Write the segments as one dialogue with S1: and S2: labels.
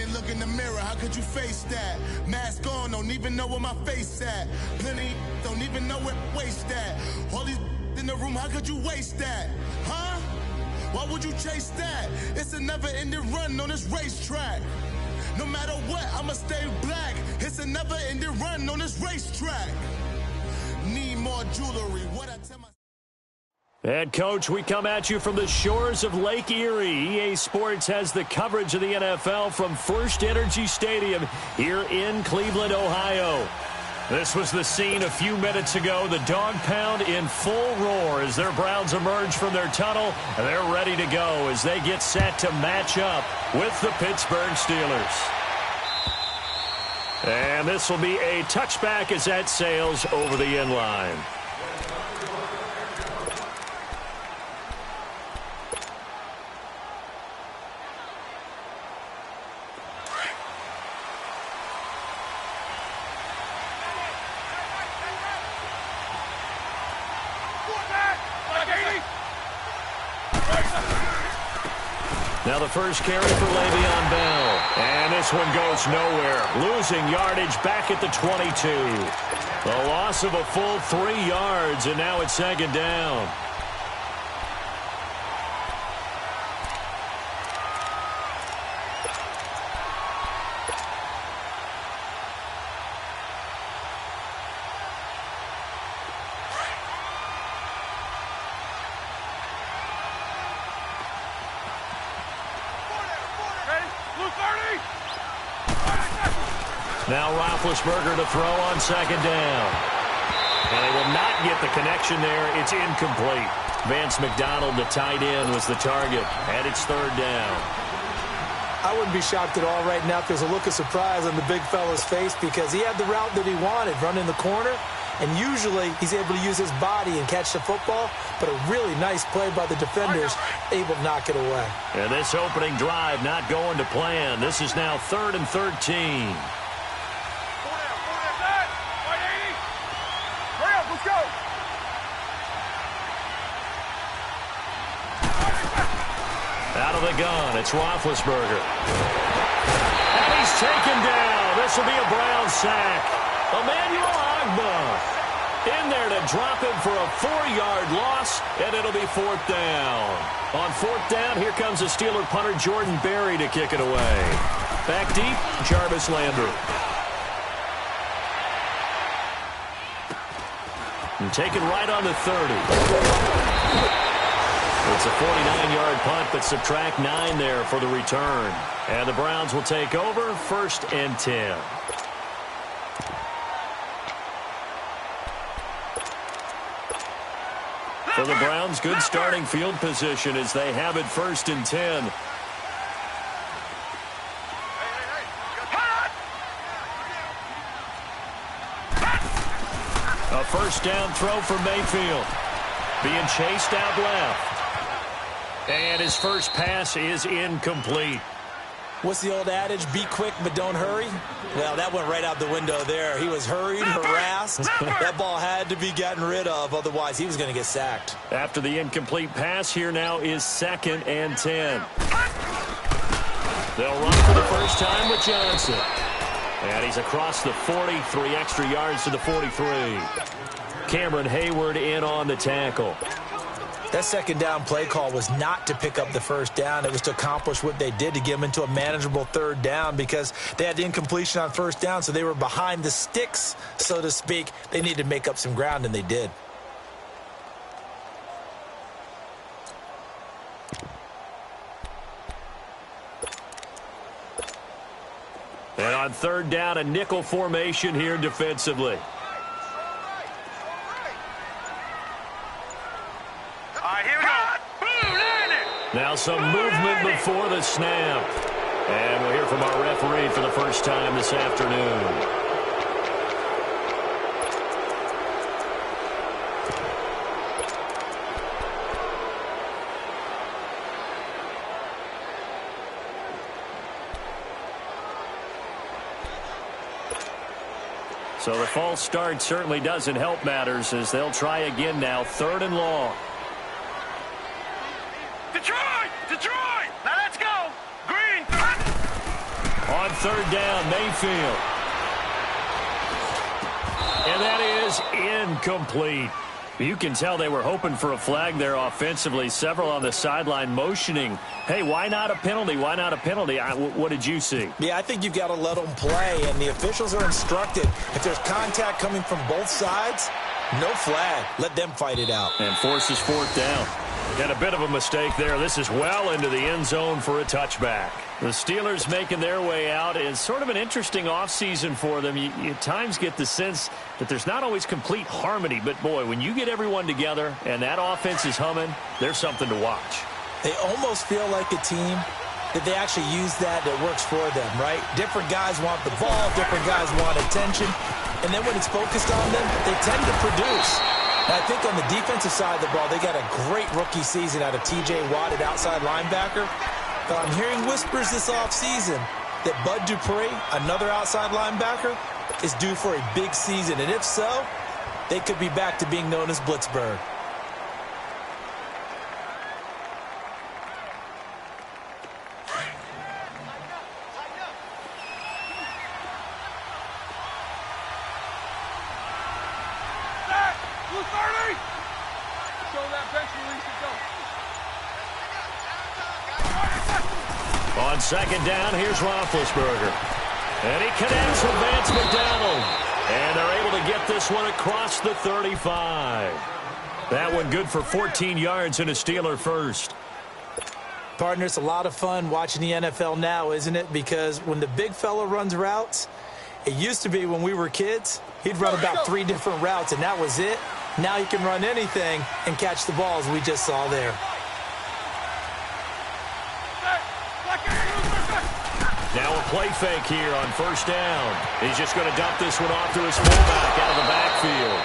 S1: can't look in the mirror, how could you face that? Mask on, don't even know where my face at. Plenty don't even know where waste at. All these in the room, how could you waste that? Huh? Why would you chase that? It's a never-ending run on this racetrack. No matter what, I'ma stay black. It's a never-ending run on this racetrack. Need more jewelry. What I tell my
S2: And, Coach, we come at you from the shores of Lake Erie. EA Sports has the coverage of the NFL from First Energy Stadium here in Cleveland, Ohio. This was the scene a few minutes ago. The dog pound in full roar as their Browns emerge from their tunnel. They're ready to go as they get set to match up with the Pittsburgh Steelers. And this will be a touchback as that sails over the end line. Now the first carry for Le'Veon Bell. And this one goes nowhere. Losing yardage back at the 22. The loss of a full 3 yards, and now it's second down. Now Roethlisberger to throw on second down. And they will not get the connection there. It's incomplete. Vance McDonald, the tight end, was the target. And it's third down.
S3: I wouldn't be shocked at all right now if there's a look of surprise on the big fella's face because he had the route that he wanted, run in the corner. And usually he's able to use his body and catch the football, but a really nice play by the defenders, able to knock it away.
S2: And this opening drive not going to plan. This is now 3rd and 13. Out of the gun, it's Roethlisberger. And he's taken down. This will be a Brown sack. Emmanuel Ogbah in there to drop him for a 4-yard loss, and it'll be 4th down. On 4th down, here comes the Steeler punter Jordan Berry to kick it away. Back deep, Jarvis Landry. And taken right on the 30. It's a 49-yard punt, but subtract 9 there for the return. And the Browns will take over 1st and 10. For the Browns, good starting field position as they have it 1st and 10. A first down throw for Mayfield. Being chased out left. And his first pass is incomplete.
S3: What's the old adage? Be quick, but don't hurry? Well, that went right out the window there. He was hurried, harassed. That ball had to be gotten rid of. Otherwise, he was going to get sacked.
S2: After the incomplete pass, here now is 2nd and 10. They'll run for the first time with Johnson. And he's across the 40, 3 extra yards to the 43. Cameron Hayward in on the tackle.
S3: That second down play call was not to pick up the first down. It was to accomplish what they did to get them into a manageable 3rd down because they had the incompletion on 1st down, so they were behind the sticks, so to speak. They needed to make up some ground, and they did.
S2: And on 3rd down, a nickel formation here defensively. Now some movement before the snap. And we'll hear from our referee for the first time this afternoon. So the false start certainly doesn't help matters as they'll try again now, 3rd and long.
S4: Detroit! Now let's go! Green!
S2: On third down, Mayfield. And that is incomplete. You can tell they were hoping for a flag there offensively. Several on the sideline motioning, hey, why not a penalty? Why not a penalty? What did you see?
S3: Yeah, I think you've got to let them play, and the officials are instructed. If there's contact coming from both sides, no flag. Let them fight it out.
S2: And forces fourth down. And a bit of a mistake there. This is well into the end zone for a touchback. The Steelers making their way out. It's sort of an interesting offseason for them. You at times get the sense that there's not always complete harmony. But, boy, when you get everyone together and that offense is humming, there's something to watch.
S3: They almost feel like a team that they actually use that works for them, right? Different guys want the ball. Different guys want attention. And then when it's focused on them, they tend to produce. I think on the defensive side of the ball, they got a great rookie season out of T.J. Watt at outside linebacker. But I'm hearing whispers this offseason that Bud Dupree, another outside linebacker, is due for a big season. And if so, they could be back to being known as Blitzburg.
S2: On second down, here's Roethlisberger. And he connects with Vance McDonald. And they're able to get this one across the 35. That one good for 14 yards and a Steeler first.
S3: Partner, it's a lot of fun watching the NFL now, isn't it? Because when the big fella runs routes, it used to be when we were kids, he'd run about 3 different routes, and that was it. Now he can run anything and catch the balls we just saw there.
S2: Now a play fake here on first down. He's just going to dump this one off to his fullback out of the backfield.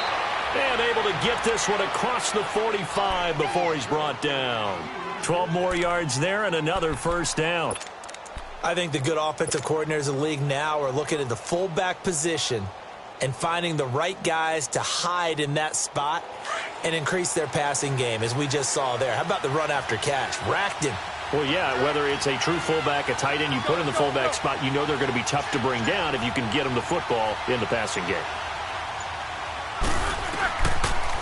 S2: And able to get this one across the 45 before he's brought down. 12 more yards there and another first down.
S3: I think the good offensive coordinators of the league now are looking at the fullback position and finding the right guys to hide in that spot and increase their passing game, as we just saw there. How about the run after catch? Racked him.
S2: Well, yeah, whether it's a true fullback, a tight end, you put in the fullback spot, you know they're going to be tough to bring down if you can get them the football in the passing game.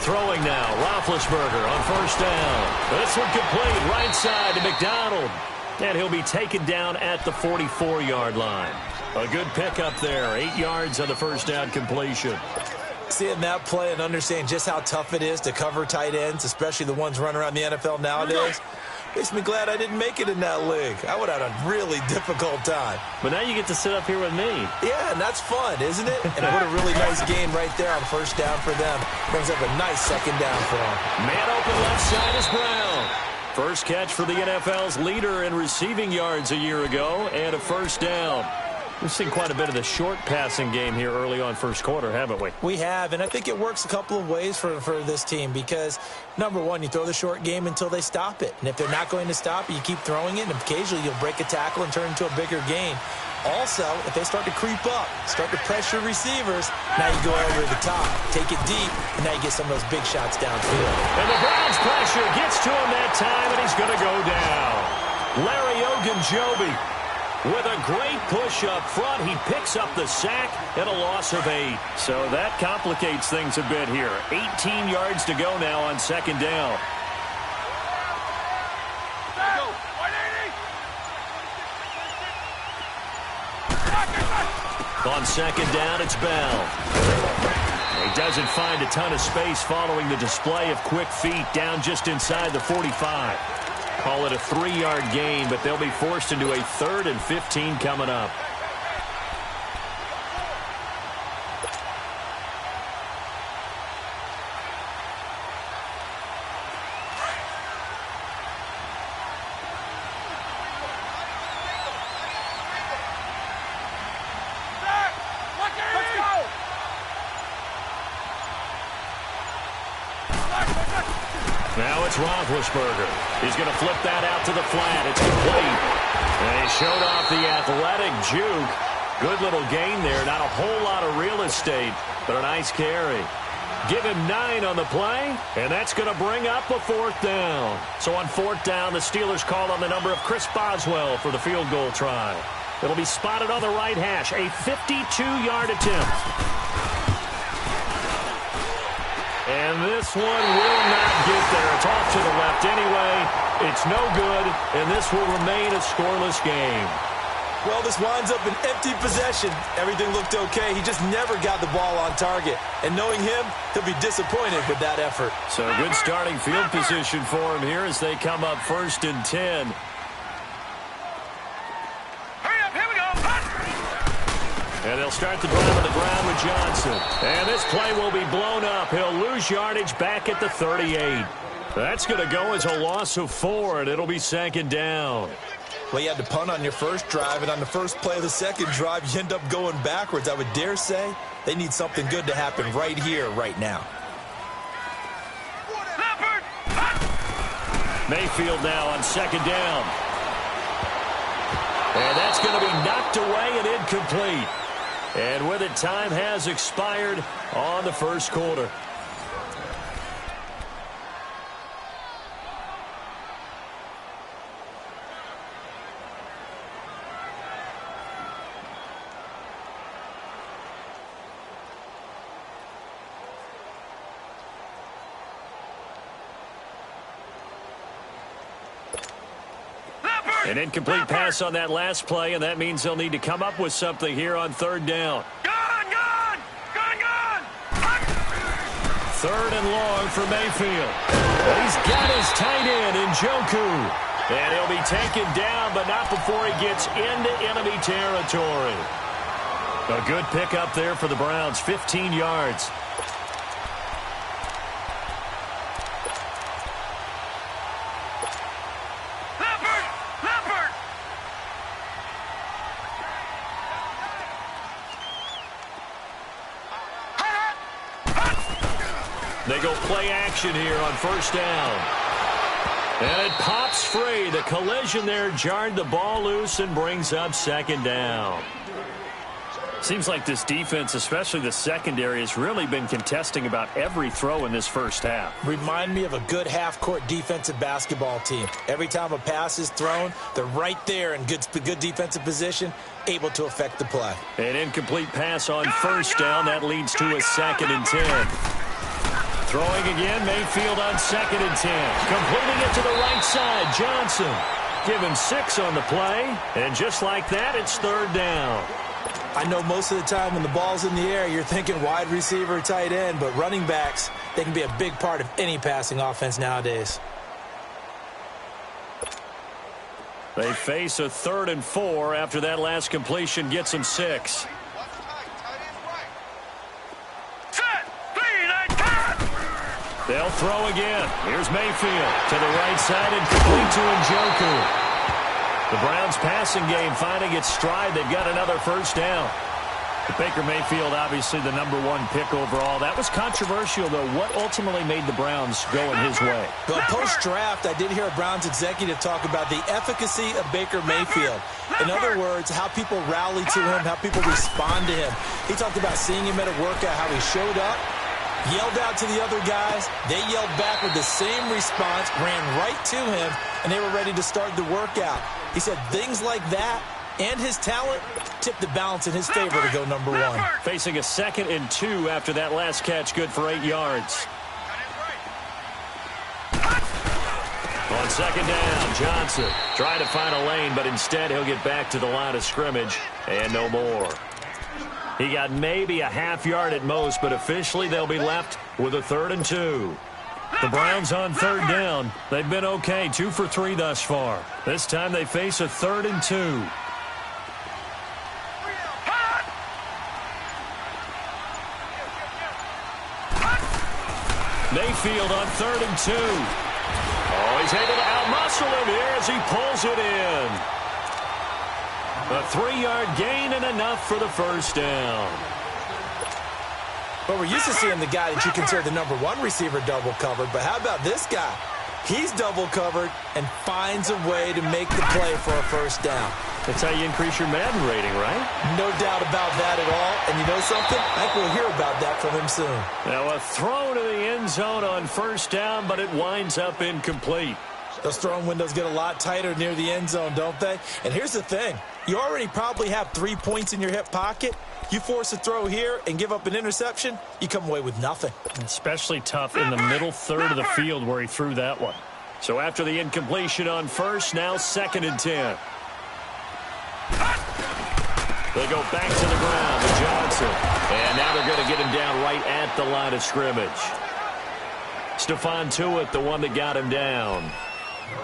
S2: Throwing now, Roethlisberger on first down. This one complete, right side to McDonald. And he'll be taken down at the 44-yard line. A good pickup there, 8 yards on the first down completion.
S3: Seeing that play and understanding just how tough it is to cover tight ends, especially the ones running around the NFL nowadays, makes me glad I didn't make it in that league. I would have had a really difficult time.
S2: But now you get to sit up here with me.
S3: Yeah, and that's fun, isn't it? And what a really nice game right there on first down for them. Brings up a nice second down for them.
S2: Man open left side is Brown. First catch for the NFL's leader in receiving yards a year ago, and a first down. We've seen quite a bit of the short passing game here early on first quarter, haven't we?
S3: We have, and I think it works a couple of ways for this team because, number one, you throw the short game until they stop it. And if they're not going to stop it, you keep throwing it, and occasionally you'll break a tackle and turn into a bigger gain. Also, if they start to creep up, start to pressure receivers, now you go over the top, take it deep, and now you get some of those big shots downfield.
S2: And the Browns pressure gets to him that time, and he's going to go down. Larry Ogunjobi with a great push up front. He picks up the sack and a loss of 8. So that complicates things a bit here. 18 yards to go now on second down. On second down, it's Bell. He doesn't find a ton of space following the display of quick feet down just inside the 45. Call it a 3-yard gain, but they'll be forced into a 3rd and 15 coming up. Now it's Roethlisberger. He's going to flip that out to the flat. It's complete. And he showed off the athletic juke. Good little gain there. Not a whole lot of real estate, but a nice carry. Give him 9 on the play, and that's going to bring up a 4th down. So on 4th down, the Steelers call on the number of Chris Boswell for the field goal try. It'll be spotted on the right hash. A 52-yard attempt. And this one will not get there. It's off to the left anyway. It's no good, and this will remain a scoreless game.
S3: Well, this winds up an empty possession. Everything looked okay. He just never got the ball on target. And knowing him, he'll be disappointed with that effort.
S2: So good starting field position for him here as they come up 1st and 10.
S4: Hurry up, here we go.
S2: And they'll start the drive on the ground with Johnson. And this play will be blown up. He'll lose yardage back at the 38. That's going to go as a loss of 4, and it'll be 2nd down.
S3: Well, you had to punt on your first drive, and on the first play of the second drive, you end up going backwards. I would dare say they need something good to happen right here, right now.
S2: Mayfield now on 2nd down. And that's going to be knocked away and incomplete. And with it, time has expired on the first quarter. An incomplete pass on that last play, and that means they'll need to come up with something here on 3rd down.
S4: Gone!
S2: 3rd and long for Mayfield. He's got his tight end in Njoku. And he'll be taken down, but not before he gets into enemy territory. A good pickup there for the Browns, 15 yards. They go play action here on 1st down. And it pops free. The collision there jarred the ball loose and brings up 2nd down. Seems like this defense, especially the secondary, has really been contesting about every throw in this first half.
S3: Remind me of a good half-court defensive basketball team. Every time a pass is thrown, they're right there in good defensive position, able to affect the play.
S2: An incomplete pass on 1st down. That leads to a 2nd and 10. Throwing again, Mayfield on 2nd and 10. Completing it to the right side, Johnson. Give him 6 on the play, and just like that, it's 3rd down.
S3: I know most of the time when the ball's in the air, you're thinking wide receiver, tight end, but running backs, they can be a big part of any passing offense nowadays.
S2: They face a 3rd and 4 after that last completion gets them 6. They'll throw again. Here's Mayfield to the right side and complete to Njoku. The Browns passing game finding its stride. They've got another 1st down. Baker Mayfield, obviously the #1 pick overall. That was controversial, though. What ultimately made the Browns go in his way?
S3: Well, post-draft, I did hear a Browns executive talk about the efficacy of Baker Mayfield. In other words, how people rally to him, how people respond to him. He talked about seeing him at a workout, how he showed up, yelled out to the other guys. They yelled back with the same response, ran right to him, and they were ready to start the workout. He said things like that and his talent tipped the balance in his favor to go #1.
S2: Facing a 2nd and 2 after that last catch, good for 8 yards. On 2nd down, Johnson trying to find a lane, but instead he'll get back to the line of scrimmage and no more. He got maybe a half yard at most, but officially they'll be left with a 3rd and 2. The Browns on 3rd down. They've been okay, 2 for 3 thus far. This time they face a 3rd and 2. Mayfield on 3rd and 2. Oh, he's able to outmuscle him here as he pulls it in. A 3-yard gain and enough for the 1st down.
S3: But we're used to seeing the guy that you consider the #1 receiver double covered. But how about this guy? He's double covered and finds a way to make the play for a 1st down.
S2: That's how you increase your Madden rating, right?
S3: No doubt about that at all. And you know something? I think we'll hear about that from him soon.
S2: Now a throw to the end zone on 1st down, but it winds up incomplete.
S3: Those throwing windows get a lot tighter near the end zone, don't they? And here's the thing. You already probably have 3 points in your hip pocket. You force a throw here and give up an interception, you come away with nothing.
S2: Especially tough in the middle third of the field where he threw that one. So after the incompletion on first, now 2nd and 10. They go back to the ground to Johnson. And now they're going to get him down right at the line of scrimmage. Stephon Tuitt, the one that got him down.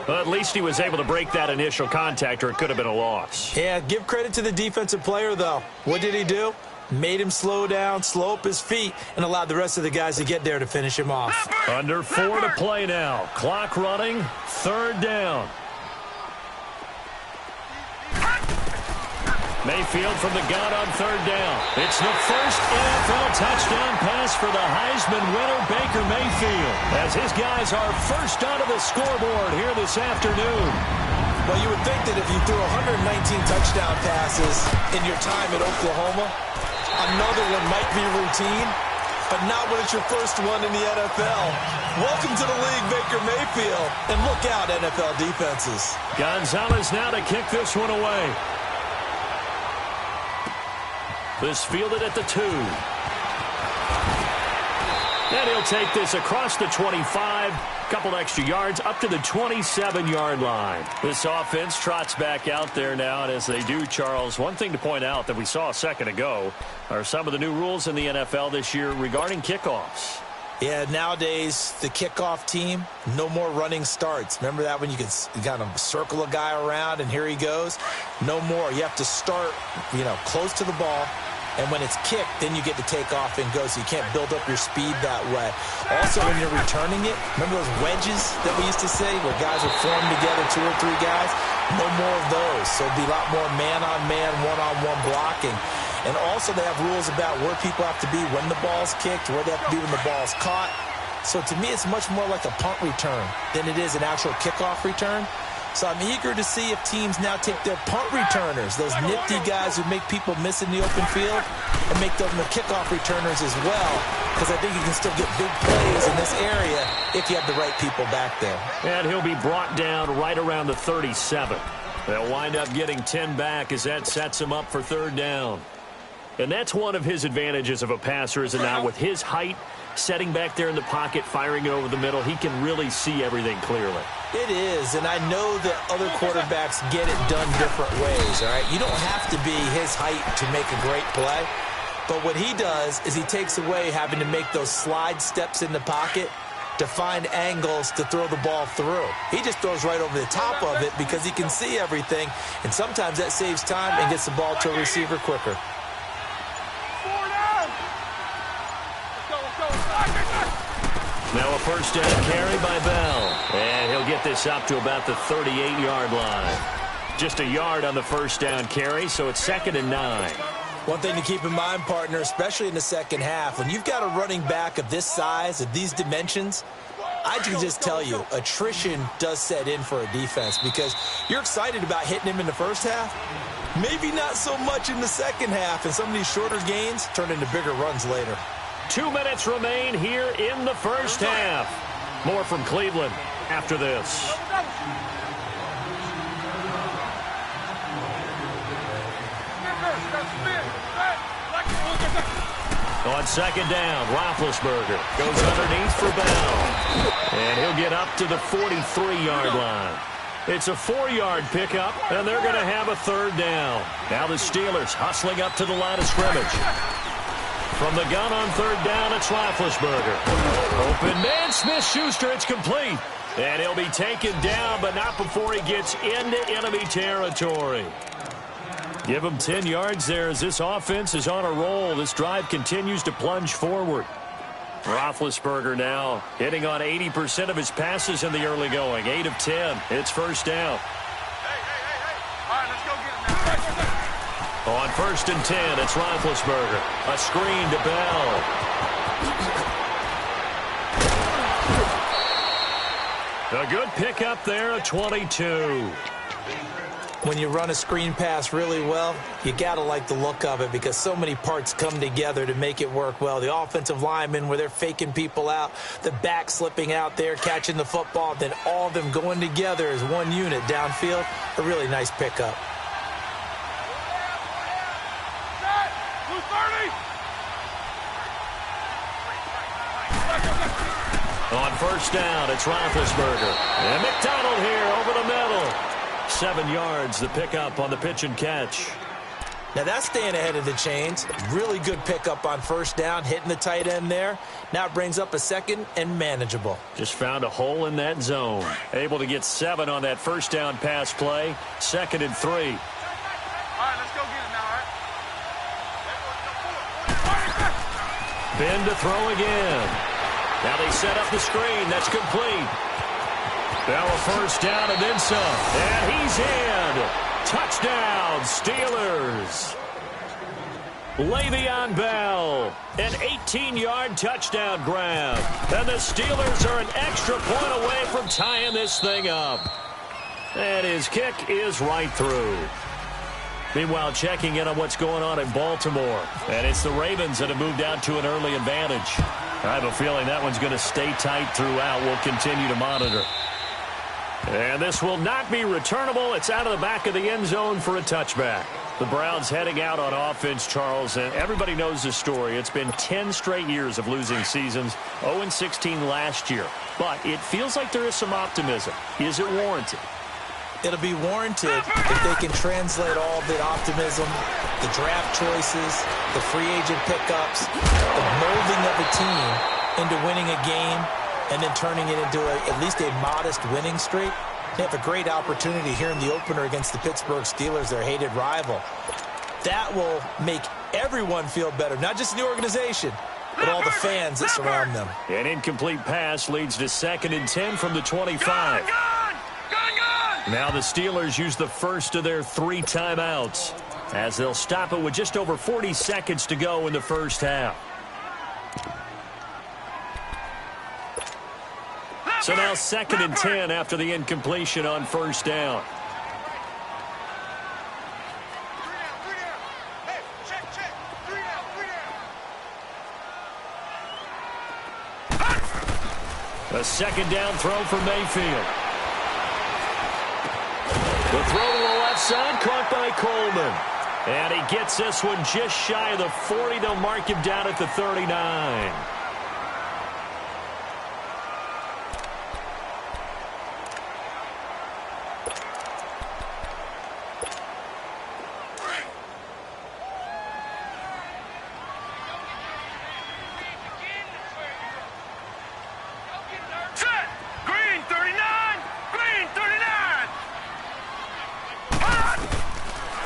S2: Well, at least he was able to break that initial contact, or it could have been a loss.
S3: Yeah, give credit to the defensive player, though. What did he do? Made him slow down, slow up his feet, and allowed the rest of the guys to get there to finish him off.
S2: Under 4 to play now. Clock running, 3rd down. Mayfield from the gun on 3rd down. It's the first NFL touchdown pass for the Heisman winner, Baker Mayfield, as his guys are first onto the scoreboard here this afternoon.
S3: Well, you would think that if you threw 119 touchdown passes in your time at Oklahoma, another one might be routine, but not when it's your first one in the NFL. Welcome to the league, Baker Mayfield, and look out, NFL defenses.
S2: Gonzalez now to kick this one away. This fielded at the 2. And he'll take this across the 25. Couple extra yards up to the 27-yard line. This offense trots back out there now, and as they do, Charles, one thing to point out that we saw a second ago are some of the new rules in the NFL this year regarding kickoffs.
S3: Yeah, nowadays, the kickoff team, no more running starts. Remember that when you could kind of circle a guy around and here he goes? No more. You have to start, close to the ball. And when it's kicked, then you get to take off and go, so you can't build up your speed that way. Also, when you're returning it, remember those wedges that we used to say where guys would form together, 2 or 3 guys? No more of those. So it'll be a lot more man-on-man, one-on-one blocking. And also they have rules about where people have to be when the ball's kicked, where they have to be when the ball's caught. So to me, it's much more like a punt return than it is an actual kickoff return. So I'm eager to see if teams now take their punt returners, those nifty guys who make people miss in the open field, and make them the kickoff returners as well, because I think you can still get big plays in this area if you have the right people back there.
S2: And he'll be brought down right around the 37. They'll wind up getting 10 back as that sets him up for 3rd down. And that's one of his advantages of a passer, is it not? With his height, setting back there in the pocket, firing it over the middle, he can really see everything clearly.
S3: It is, and I know that other quarterbacks get it done different ways, all right? You don't have to be his height to make a great play, but what he does is he takes away having to make those slide steps in the pocket to find angles to throw the ball through. He just throws right over the top of it because he can see everything, and sometimes that saves time and gets the ball to a receiver quicker.
S2: Now a first down carry by Bell. And he'll get this up to about the 38-yard line. Just a yard on the first down carry, so it's 2nd and 9.
S3: One thing to keep in mind, partner, especially in the second half, when you've got a running back of this size, of these dimensions, I can just tell you, attrition does set in for a defense because you're excited about hitting him in the first half. Maybe not so much in the second half, and some of these shorter gains turn into bigger runs later.
S2: 2 minutes remain here in the first half. More from Cleveland after this. On 2nd down, Roethlisberger goes underneath for Bell. And he'll get up to the 43-yard line. It's a 4-yard pickup, and they're going to have a 3rd down. Now the Steelers hustling up to the line of scrimmage. From the gun on 3rd down, it's Roethlisberger. Open man, Smith-Schuster, it's complete. And he'll be taken down, but not before he gets into enemy territory. Give him 10 yards there as this offense is on a roll. This drive continues to plunge forward. Roethlisberger now hitting on 80% of his passes in the early going. 8 of 10. It's first down. On 1st and 10, it's Roethlisberger. A screen to Bell. A good pickup there, a 22.
S3: When you run a screen pass really well, you got to like the look of it because so many parts come together to make it work well. The offensive linemen, where they're faking people out, the back slipping out there, catching the football, then all of them going together as one unit downfield. A really nice pickup.
S2: On first down, it's Roethlisberger. And McDonald here over the middle. 7 yards, the pickup on the pitch and catch.
S3: Now that's staying ahead of the chains. Really good pickup on first down, hitting the tight end there. Now it brings up a second and manageable.
S2: Just found a hole in that zone. Able to get 7 on that first down pass play. 2nd and 3.
S4: All right, let's go get it now, all right?
S2: Ben to throw again. Now they set up the screen. That's complete. Now a first down and then some. And he's in. Touchdown, Steelers. Le'Veon Bell, an 18-yard touchdown grab. And the Steelers are an extra point away from tying this thing up. And his kick is right through. Meanwhile, checking in on what's going on in Baltimore. And it's the Ravens that have moved out to an early advantage. I have a feeling that one's going to stay tight throughout. We'll continue to monitor. And this will not be returnable. It's out of the back of the end zone for a touchback. The Browns heading out on offense, Charles, and everybody knows the story. It's been 10 straight years of losing seasons, 0-16 last year. But it feels like there is some optimism. Is it warranted?
S3: It'll be warranted if they can translate all the optimism, the draft choices, the free agent pickups, the molding of a team into winning a game, and then turning it into at least a modest winning streak. They have a great opportunity here in the opener against the Pittsburgh Steelers, their hated rival. That will make everyone feel better, not just the organization, but all the fans that surround them.
S2: An incomplete pass leads to 2nd and 10 from the 25. Now the Steelers use the first of their 3 timeouts as they'll stop it with just over 40 seconds to go in the first half. So now 2nd and 10 after the incompletion on first down. A 2nd down throw for Mayfield. The throw to the left side, caught by Coleman. And he gets this one just shy of the 40. They'll mark him down at the 39.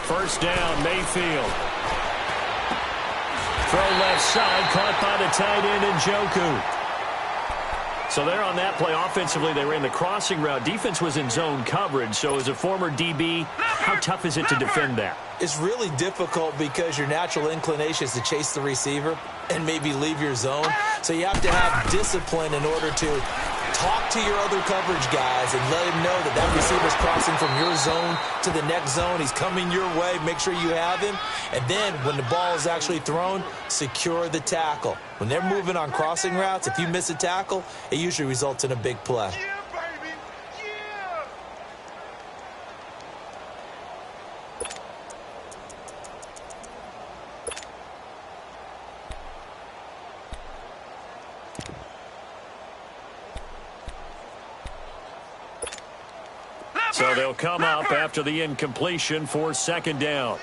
S2: First down, Mayfield. Throw left side, caught by the tight end Njoku. So there on that play, offensively, they ran the crossing route. Defense was in zone coverage, so as a former DB, how tough is it to defend that?
S3: It's really difficult because your natural inclination is to chase the receiver and maybe leave your zone. So you have to have discipline in order to talk to your other coverage guys and let him know that that receiver's crossing from your zone to the next zone. He's coming your way. Make sure you have him. And then when the ball is actually thrown, secure the tackle. When they're moving on crossing routes, if you miss a tackle, it usually results in a big play.
S2: So they'll come up after the incompletion for 2nd down.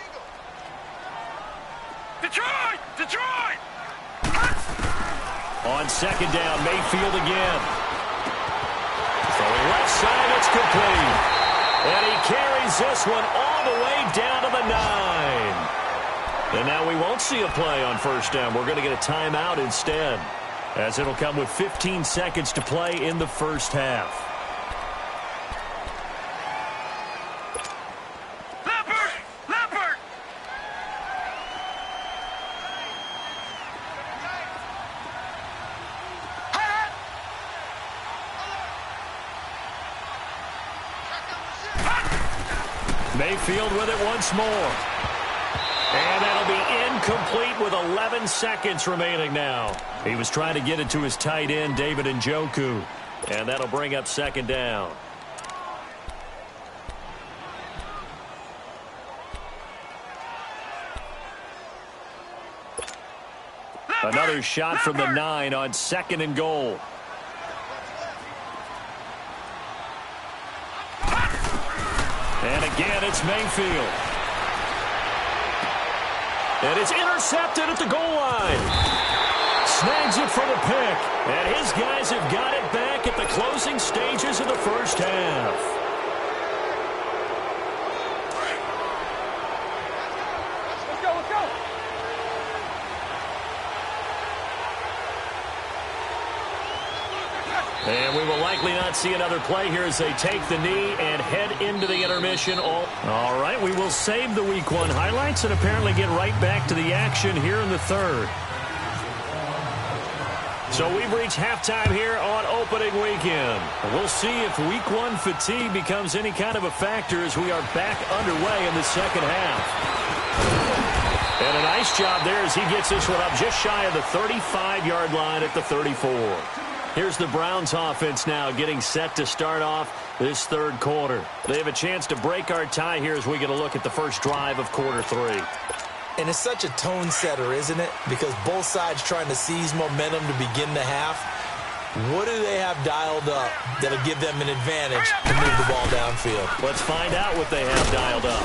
S4: Detroit! Detroit!
S2: On 2nd down, Mayfield again. Throwing left side, it's complete. And he carries this one all the way down to the 9. And now we won't see a play on first down. We're going to get a timeout instead, as it'll come with 15 seconds to play in the first half. Mayfield with it once more. And that'll be incomplete with 11 seconds remaining now. He was trying to get it to his tight end, David Njoku. And that'll bring up second down. Another shot from the 9 on 2nd and goal. And again, it's Mayfield. And it's intercepted at the goal line. Snags it for the pick. And his guys have got it back at the closing stages of the first half. And we will likely not see another play here as they take the knee and head into the intermission. All right, we will save the Week 1 highlights and apparently get right back to the action here in the third. So we've reached halftime here on opening weekend. We'll see if Week 1 fatigue becomes any kind of a factor as we are back underway in the second half. And a nice job there as he gets this one up just shy of the 35-yard line at the 34. Here's the Browns offense now getting set to start off this third quarter. They have a chance to break our tie here as we get a look at the first drive of quarter 3.
S3: And it's such a tone setter, isn't it? Because both sides trying to seize momentum to begin the half. What do they have dialed up that'll give them an advantage to move the ball downfield?
S2: Let's find out what they have dialed up.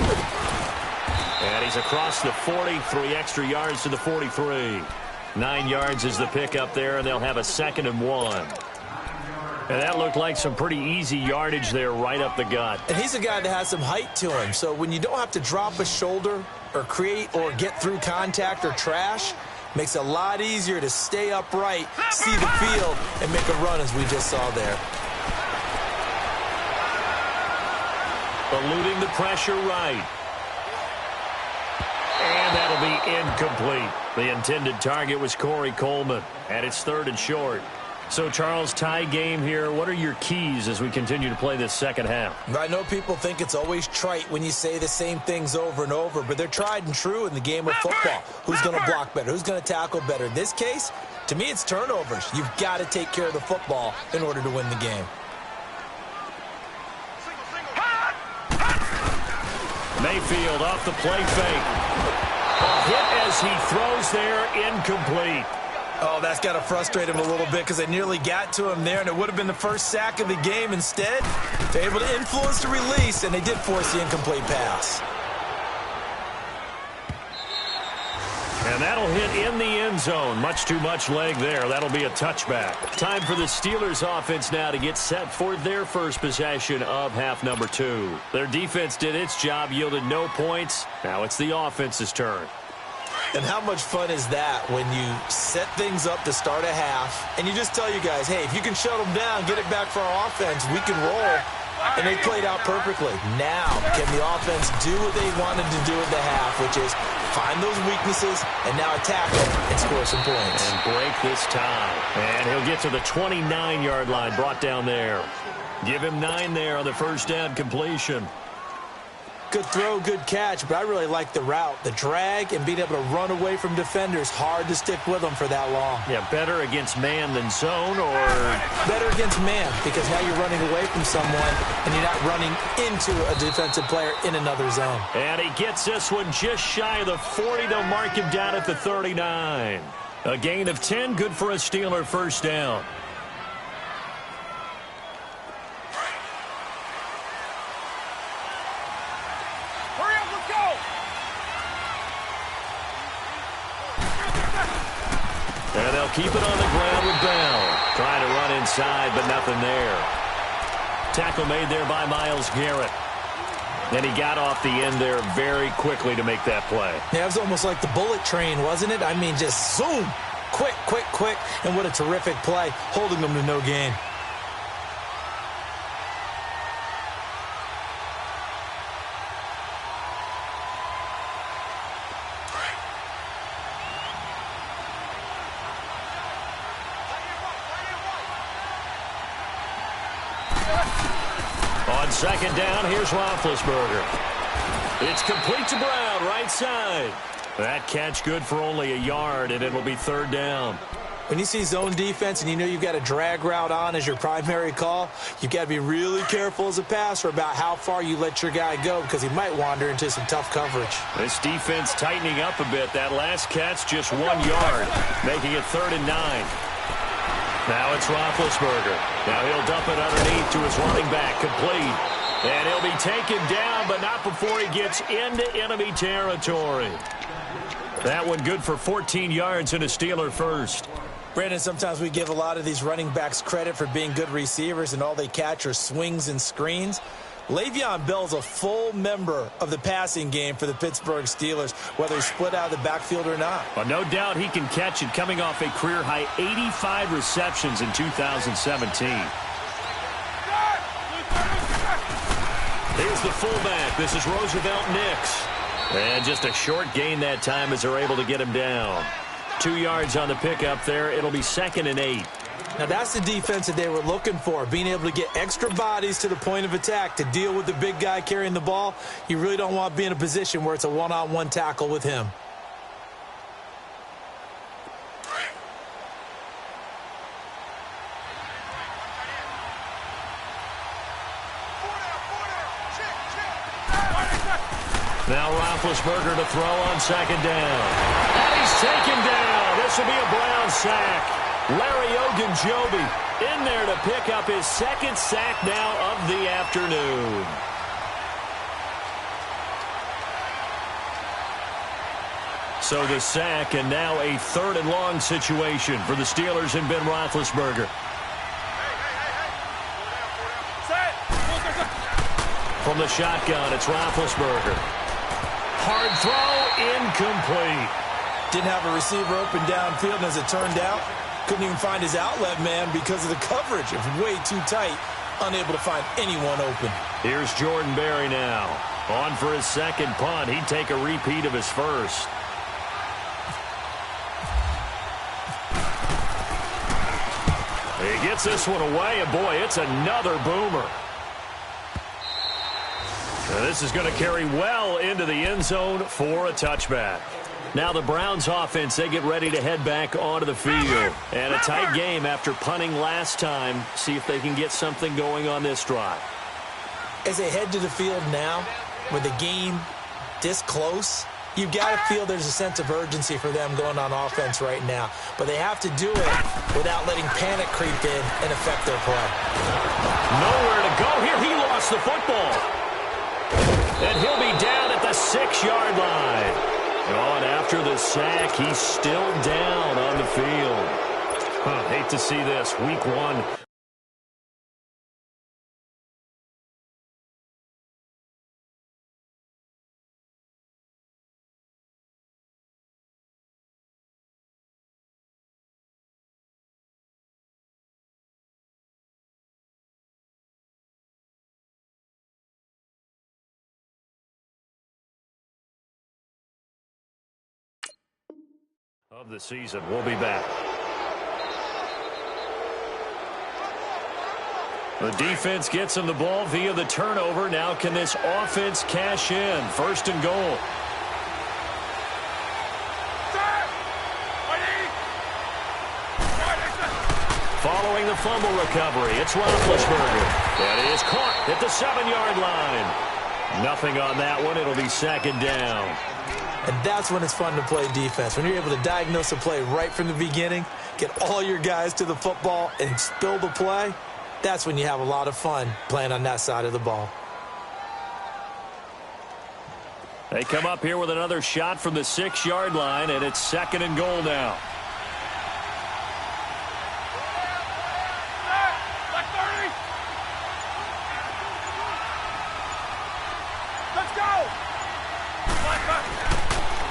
S2: And he's across the 40, 3 extra yards to the 43. 9 yards is the pickup there, and they'll have a 2nd and 1. And that looked like some pretty easy yardage there right up the gut.
S3: And he's a guy that has some height to him. So when you don't have to drop a shoulder or create or get through contact or trash, makes it a lot easier to stay upright, see the field, and make a run as we just saw there.
S2: Eluding the pressure right. And that'll be incomplete. The intended target was Corey Coleman, and it's 3rd and short. So, Charles, tie game here. What are your keys as we continue to play this second half?
S3: I know people think it's always trite when you say the same things over and over, but they're tried and true in the game of football. Who's going to block better? Who's going to tackle better? In this case, to me, it's turnovers. You've got to take care of the football in order to win the game.
S2: Mayfield off the play fake. A hit as he throws there, incomplete.
S3: Oh, that's got to frustrate him a little bit because they nearly got to him there, and it would have been the first sack of the game. Instead, they're able to influence the release, and they did force the incomplete pass.
S2: And that'll hit in the end zone. Much too much leg there. That'll be a touchback. Time for the Steelers offense now to get set for their first possession of half number 2. Their defense did its job, yielded no points. Now it's the offense's turn.
S3: And how much fun is that when you set things up to start a half, and you just tell you guys, hey, if you can shut them down, get it back for our offense, we can roll. And they played out perfectly. Now, can the offense do what they wanted to do at the half, which is find those weaknesses and now attack them and score some points.
S2: And break this tie. And he'll get to the 29-yard line, brought down there. Give him 9 there on the first down completion.
S3: Good throw, good catch, but I really like the route. The drag and being able to run away from defenders, hard to stick with them for that long.
S2: Yeah, better against man than zone, or?
S3: Better against man, because now you're running away from someone and you're not running into a defensive player in another zone.
S2: And he gets this one just shy of the 40. They'll mark him down at the 39. A gain of 10, good for a Steeler first down. And they'll keep it on the ground with Bell. Trying to run inside, but nothing there. Tackle made there by Myles Garrett. And he got off the end there very quickly to make that play.
S3: Yeah, it was almost like the bullet train, wasn't it? I mean, just zoom. Quick, quick, quick. And what a terrific play, holding them to no gain.
S2: On second down, here's Roethlisberger. It's complete to Brown, right side. That catch good for only a yard, and it'll be third down.
S3: When you see zone defense and you know you've got a drag route on as your primary call, you've got to be really careful as a passer about how far you let your guy go because he might wander into some tough coverage.
S2: This defense tightening up a bit. That last catch, just 1 yard, making it 3rd and 9. Now it's Roethlisberger. Now he'll dump it underneath to his running back, complete. And he'll be taken down, but not before he gets into enemy territory. That one good for 14 yards and a Steeler first.
S3: Brandon, sometimes we give a lot of these running backs credit for being good receivers, and all they catch are swings and screens. Le'Veon Bell's a full member of the passing game for the Pittsburgh Steelers, whether he's split out of the backfield or not.
S2: Well, no doubt he can catch it, coming off a career-high 85 receptions in 2017. Here's the fullback. This is Roosevelt Nix. And just a short gain that time as they're able to get him down. 2 yards on the pickup there. It'll be 2nd and 8.
S3: Now that's the defense that they were looking for, being able to get extra bodies to the point of attack to deal with the big guy carrying the ball. You really don't want to be in a position where it's a one-on-one tackle with him.
S2: Now Roethlisberger to throw on 2nd down. And he's taken down. This will be a Brown sack. Larry Ogunjobi in there to pick up his 2nd sack now of the afternoon. So the sack, and now a 3rd and long situation for the Steelers and Ben Roethlisberger. From the shotgun, it's Roethlisberger. Hard throw, incomplete.
S3: Didn't have a receiver open downfield, and as it turned out, couldn't even find his outlet man because of the coverage. It was way too tight, unable to find anyone open.
S2: Here's Jordan Berry now. On for his 2nd punt. He'd take a repeat of his first. He gets this one away, and boy, it's another boomer. Now this is going to carry well into the end zone for a touchback. Now the Browns offense, they get ready to head back onto the field. And a tight game after punting last time. See if they can get something going on this drive.
S3: As they head to the field now, with the game this close, you've got to feel there's a sense of urgency for them going on offense right now. But they have to do it without letting panic creep in and affect their play.
S2: Nowhere to go here. He lost the football. And he'll be down at the 6-yard line. And after the sack, he's still down on the field. Hate to see this. Week 1. Of the season. We'll be back. The defense gets him the ball via the turnover. Now can this offense cash in? 1st and goal. Following the fumble recovery, it's Roethlisberger. That is caught at the 7-yard line. Nothing on that one. It'll be 2nd down.
S3: And that's when it's fun to play defense. When you're able to diagnose a play right from the beginning, get all your guys to the football, and spill the play, that's when you have a lot of fun playing on that side of the ball.
S2: They come up here with another shot from the 6-yard line, and it's 2nd and goal now.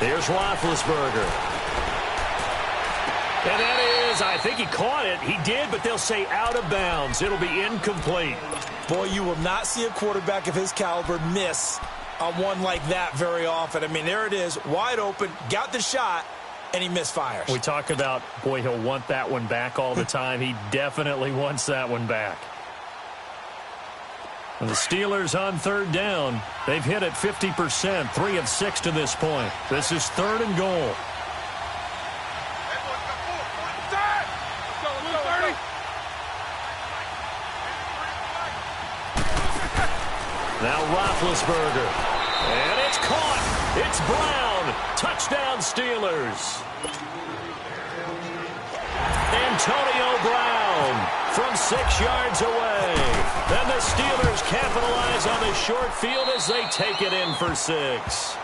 S2: Here's Roethlisberger. And that is, I think he caught it. He did, but they'll say out of bounds. It'll be incomplete.
S3: Boy, you will not see a quarterback of his caliber miss on one like that very often. I mean, there it is, wide open, got the shot, and he misfires.
S2: We talk about, boy, he'll want that one back all the time. He definitely wants that one back. And the Steelers on third down. They've hit it 50%, 3 of 6 to this point. This is 3rd and goal. Now Roethlisberger. And it's caught. It's Brown. Touchdown Steelers. Antonio Brown from 6 yards away. And the Steelers capitalize on the short field as they take it in for 6.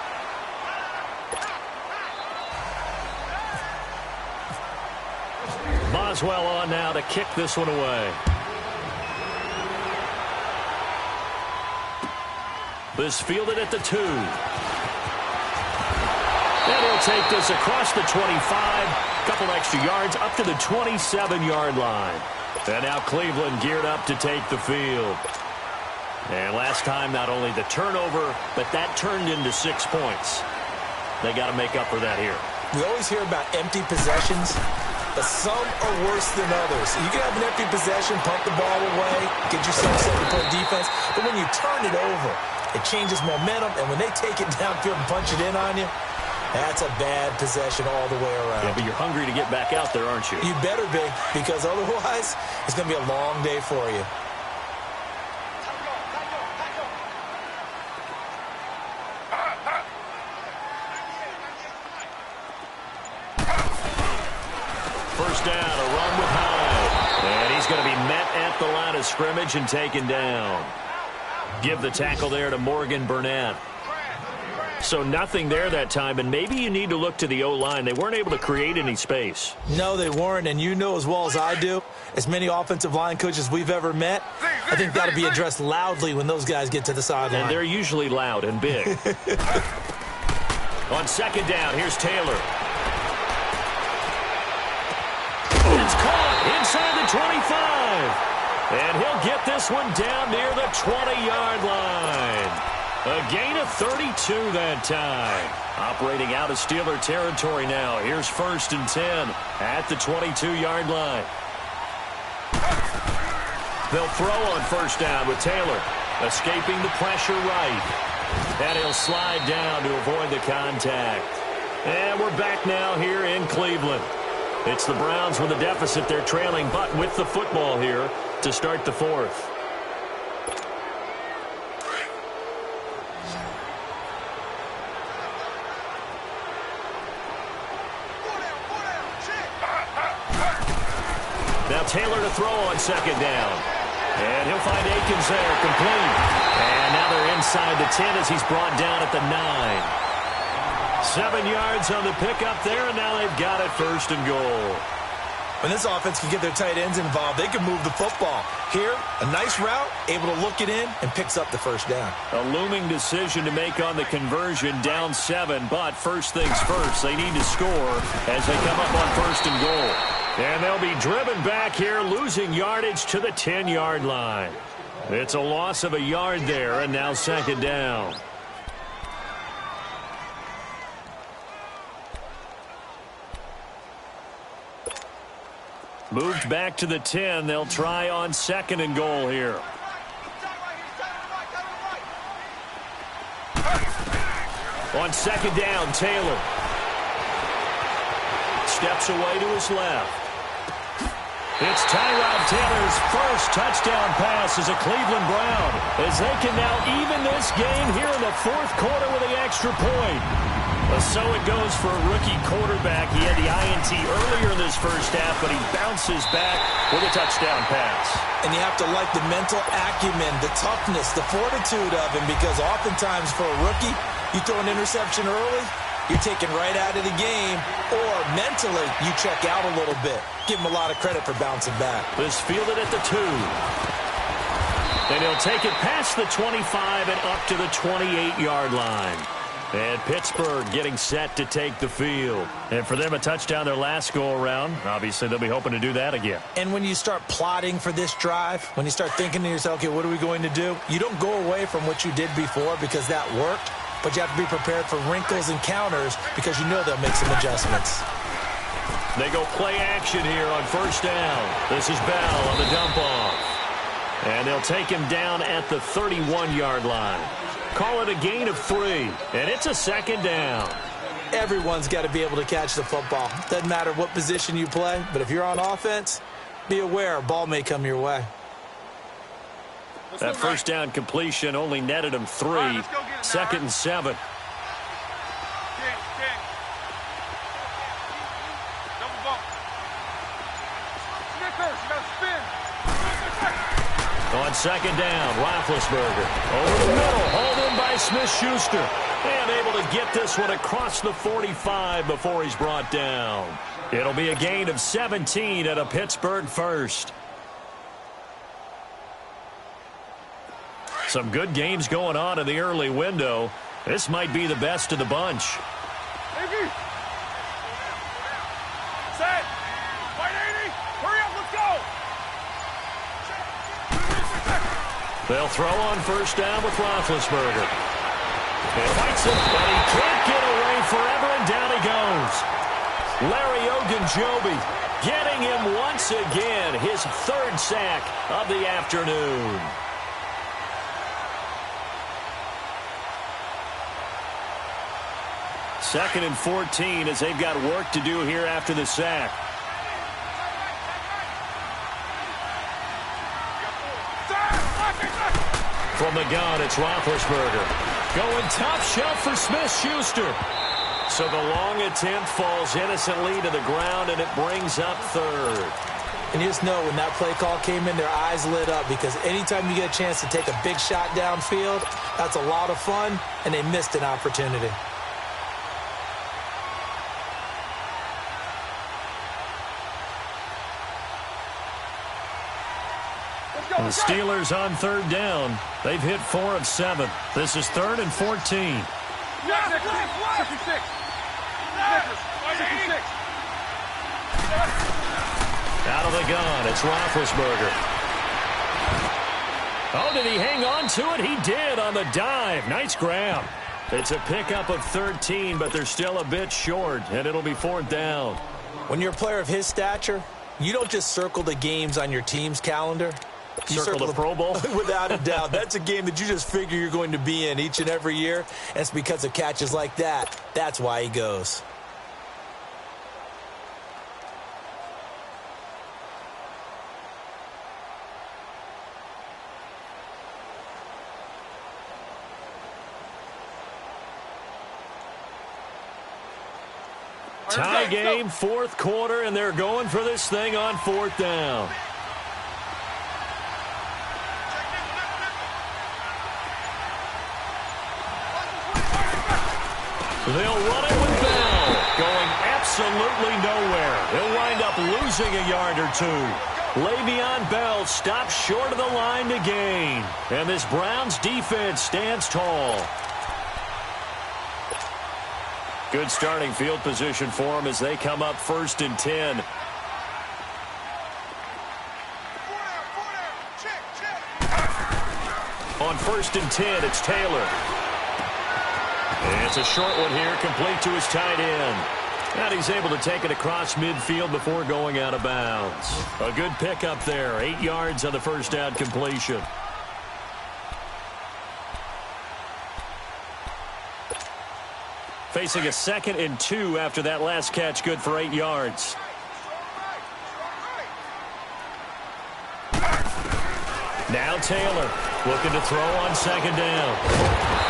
S2: Boswell on now to kick this one away. This fielded at the 2. And he'll take this across the 25. Couple extra yards up to the 27-yard line. And now Cleveland geared up to take the field. And last time, not only the turnover, but that turned into 6 points. They got to make up for that here.
S3: We always hear about empty possessions, but some are worse than others. You can have an empty possession, pump the ball away, get yourself set to play defense, but when you turn it over, it changes momentum, and when they take it downfield and punch it in on you, that's a bad possession all the way around.
S2: Yeah, but you're hungry to get back out there, aren't you?
S3: You better be, because otherwise, it's going to be a long day for you.
S2: First down, a run with Hyde. And he's going to be met at the line of scrimmage and taken down. Give the tackle there to Morgan Burnett. So nothing there that time, and maybe you need to look to the O-line. They weren't able to create any space.
S3: No, they weren't, and you know as well as I do, as many offensive line coaches we've ever met, I think got to be addressed loudly when those guys get to the sideline.
S2: And they're usually loud and big. On second down, here's Taylor. It's caught inside the 25. And he'll get this one down near the 20-yard line. A gain of 32 that time. Operating out of Steeler territory now. Here's 1st and 10 at the 22-yard line. They'll throw on first down with Taylor. Escaping the pressure right. And he'll slide down to avoid the contact. And we're back now here in Cleveland. It's the Browns with a deficit. They're trailing, but with the football here to start the 4th. Now Taylor to throw on second down. And he'll find Akins there, complete. And now they're inside the 10 as he's brought down at the 9. 7 yards on the pickup there, and now they've got it 1st and goal.
S3: When this offense can get their tight ends involved, they can move the football. Here, a nice route, able to look it in, and picks up the first down.
S2: A looming decision to make on the conversion, down 7, but first things first, they need to score as they come up on 1st and goal. And they'll be driven back here, losing yardage to the 10-yard line. It's a loss of a yard there, and now 2nd down. Moved back to the 10. They'll try on 2nd and goal here. On 2nd down, Taylor. Steps away to his left. It's Tyrod Taylor's first touchdown pass as a Cleveland Brown, as they can now even this game here in the 4th quarter with the extra point. So it goes for a rookie quarterback. He had the INT earlier in this first half, but he bounces back with a touchdown pass.
S3: And you have to like the mental acumen, the toughness, the fortitude of him, because oftentimes for a rookie, you throw an interception early, you're taken right out of the game, or mentally you check out a little bit. Give him a lot of credit for bouncing back.
S2: This fielded at the 2. And he'll take it past the 25 and up to the 28-yard line. And Pittsburgh getting set to take the field. And for them, a touchdown their last go-around. Obviously, they'll be hoping to do that again.
S3: And when you start plotting for this drive, when you start thinking to yourself, okay, what are we going to do? You don't go away from what you did before because that worked, but you have to be prepared for wrinkles and counters because you know they'll make some adjustments.
S2: They go play action here on first down. This is Bell on the dump-off. And they'll take him down at the 31-yard line. Call it a gain of 3, and it's a second down.
S3: Everyone's got to be able to catch the football. Doesn't matter what position you play, but if you're on offense, be aware a ball may come your way.
S2: That first down completion only netted him 3. Second and 7. On second down, Roethlisberger over the middle, hauled in by Smith-Schuster, and able to get this one across the 45 before he's brought down. It'll be a gain of 17 at a Pittsburgh first. Some good games going on in the early window. This might be the best of the bunch.
S4: Set. White 80. Hurry up, let's go.
S2: They'll throw on first down with Roethlisberger. He fights it, but he can't get away forever, and down he goes. Larry Ogunjobi getting him once again, his 3rd sack of the afternoon. Second and 14 as they've got work to do here after the sack. From the gun, it's Roethlisberger. Going top shelf for Smith-Schuster. So the long attempt falls innocently to the ground, and it brings up 3rd.
S3: And you just know when that play call came in, their eyes lit up, because anytime you get a chance to take a big shot downfield, that's a lot of fun, and they missed an opportunity.
S2: The Steelers on 3rd down. They've hit 4 of 7. This is 3rd and 14.
S4: 66.
S2: Out of the gun, it's Roethlisberger. Oh, did he hang on to it? He did on the dive. Nice grab. It's a pickup of 13, but they're still a bit short, and it'll be 4th down.
S3: When you're a player of his stature, you don't just circle the games on your team's calendar. You
S2: circle the Pro Bowl?
S3: Without a doubt. That's a game that you just figure you're going to be in each and every year. And it's because of catches like that. That's why he goes.
S2: Tie game, 4th quarter, and they're going for this thing on 4th down. They'll run it with Bell, going absolutely nowhere. He'll wind up losing a yard or 2. Le'Veon Bell stops short of the line to gain. And this Browns defense stands tall. Good starting field position for them as they come up 1st and 10. On 1st and 10, it's Taylor. And it's a short one here, complete to his tight end. And he's able to take it across midfield before going out of bounds. A good pickup there, 8 yards on the first down completion. Facing a 2nd and 2 after that last catch, good for 8 yards. Now Taylor looking to throw on 2nd down.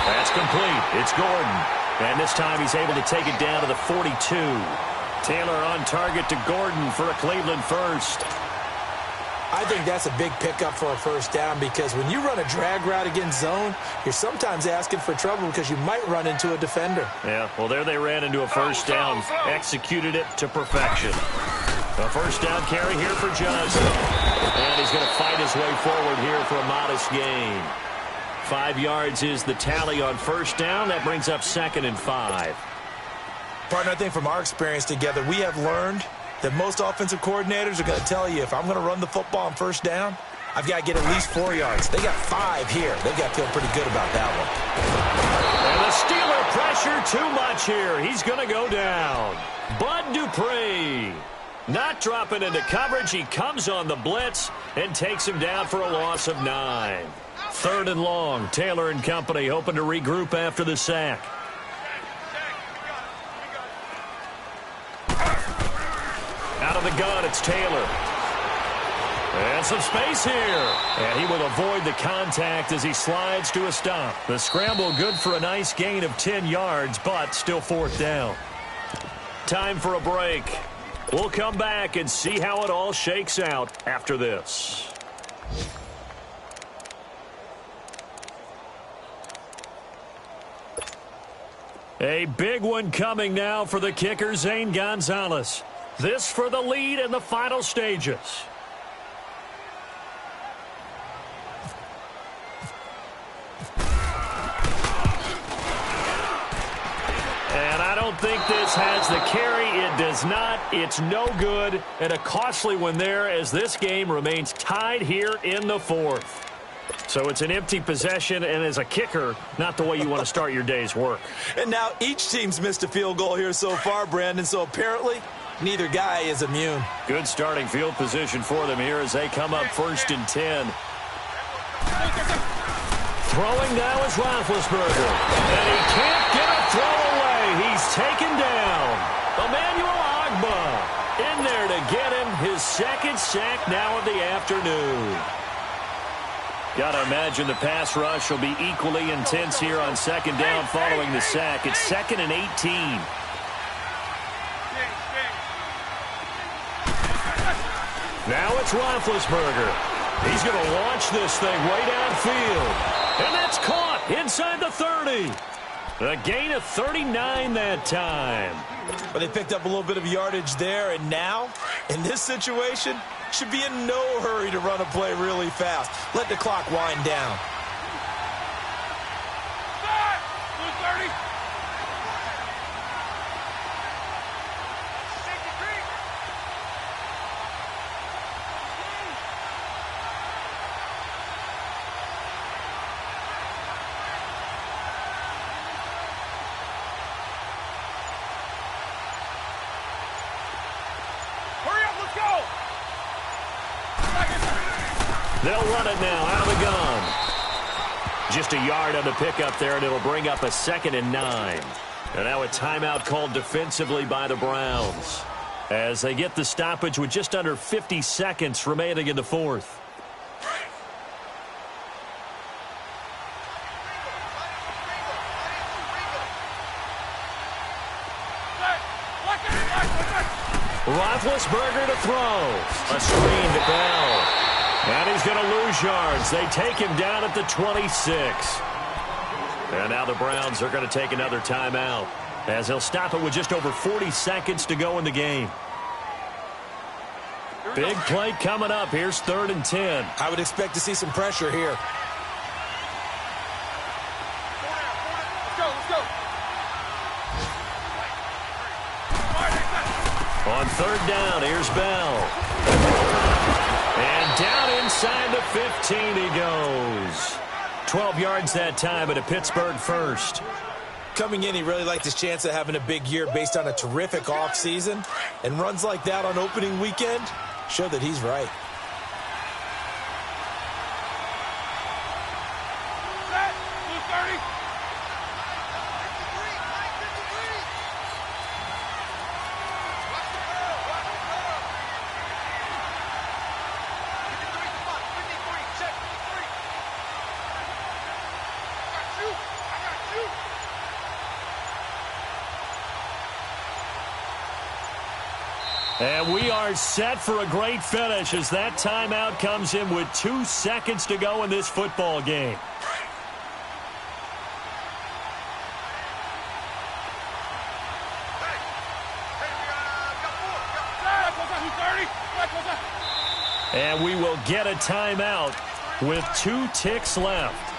S2: That's complete. It's Gordon. And this time he's able to take it down to the 42. Taylor on target to Gordon for a Cleveland first.
S3: I think that's a big pickup for a first down, because when you run a drag route against zone, you're sometimes asking for trouble because you might run into a defender.
S2: Yeah, well, there they ran into a first down. Executed it to perfection. A first down carry here for Johnson. And he's going to fight his way forward here for a modest gain. 5 yards is the tally on first down. That brings up 2nd and 5.
S3: Partner, I think from our experience together, we have learned that most offensive coordinators are going to tell you, if I'm going to run the football on first down, I've got to get at least 4 yards. They got 5 here. They've got to feel pretty good about that one.
S2: And the Steeler pressure too much here. He's going to go down. Bud Dupree. Not dropping into coverage. He comes on the blitz and takes him down for a loss of 9. 3rd and long. Taylor and company hoping to regroup after the sack. Out of the gun, it's Taylor. And some space here. And he will avoid the contact as he slides to a stop. The scramble good for a nice gain of 10 yards, but still 4th down. Time for a break. We'll come back and see how it all shakes out after this. A big one coming now for the kicker, Zane Gonzalez. This for the lead in the final stages. And I don't think this has the carry. It does not. It's no good. And a costly one there as this game remains tied here in the 4th. So it's an empty possession, and as a kicker, not the way you want to start your day's work.
S3: And now each team's missed a field goal here so far, Brandon, so apparently neither guy is immune.
S2: Good starting field position for them here as they come up 1st and 10. Throwing now is Roethlisberger. And he can't get a throw away. He's taken down. Emmanuel Ogbah in there to get him his 2nd sack now of the afternoon. Got to imagine the pass rush will be equally intense here on 2nd down following the sack. It's 2nd and 18. Now it's Roethlisberger. He's going to launch this thing way downfield. And that's caught inside the 30. A gain of 39 that time.
S3: But they picked up a little bit of yardage there, and now, in this situation, should be in no hurry to run a play really fast. Let the clock wind down.
S2: They'll run it now out of the gun. Just a yard on the pickup there, and it'll bring up a 2nd and 9. And now a timeout called defensively by the Browns as they get the stoppage with just under 50 seconds remaining in the 4th. Roethlisberger to throw. A screen to Bell. And he's going to lose yards. They take him down at the 26. And now the Browns are going to take another timeout as they'll stop it with just over 40 seconds to go in the game. Big play coming up. Here's 3rd and 10.
S3: I would expect to see some pressure here.
S2: On 3rd down, here's Bell. And down inside the 15 he goes. 12 yards that time at a Pittsburgh first.
S3: Coming in, he really liked his chance of having a big year based on a terrific offseason. And runs like that on opening weekend show that he's right.
S2: And we are set for a great finish as that timeout comes in with 2 seconds to go in this football game. And we will get a timeout with 2 ticks left.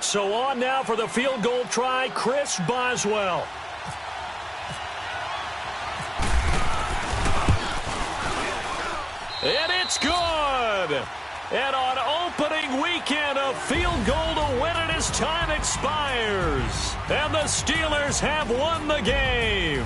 S2: So on now for the field goal try, Chris Boswell. And it's good. And on opening weekend, a field goal to win it as time expires. And the Steelers have won the game.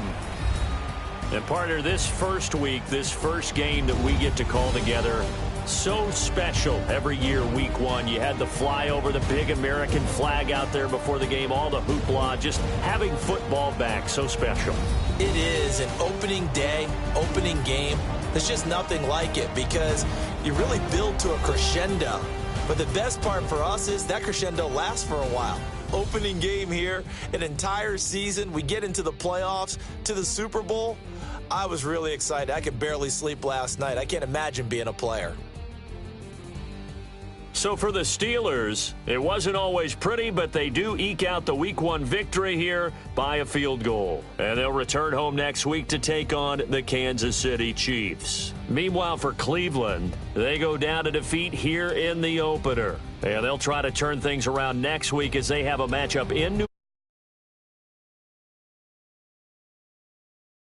S2: And partner, this first week, this first game that we get to call together, so special every year, week one. You had the flyover, the big American flag out there before the game, all the hoopla, just having football back, so special.
S3: It is an opening day, opening game. There's just nothing like it because you really build to a crescendo. But the best part for us is that crescendo lasts for a while. Opening game here, an entire season. We get into the playoffs, to the Super Bowl. I was really excited. I could barely sleep last night. I can't imagine being a player.
S2: So for the Steelers, it wasn't always pretty, but they do eke out the Week 1 victory here by a field goal. And they'll return home next week to take on the Kansas City Chiefs. Meanwhile, for Cleveland, they go down to defeat here in the opener. And they'll try to turn things around next week as they have a matchup in New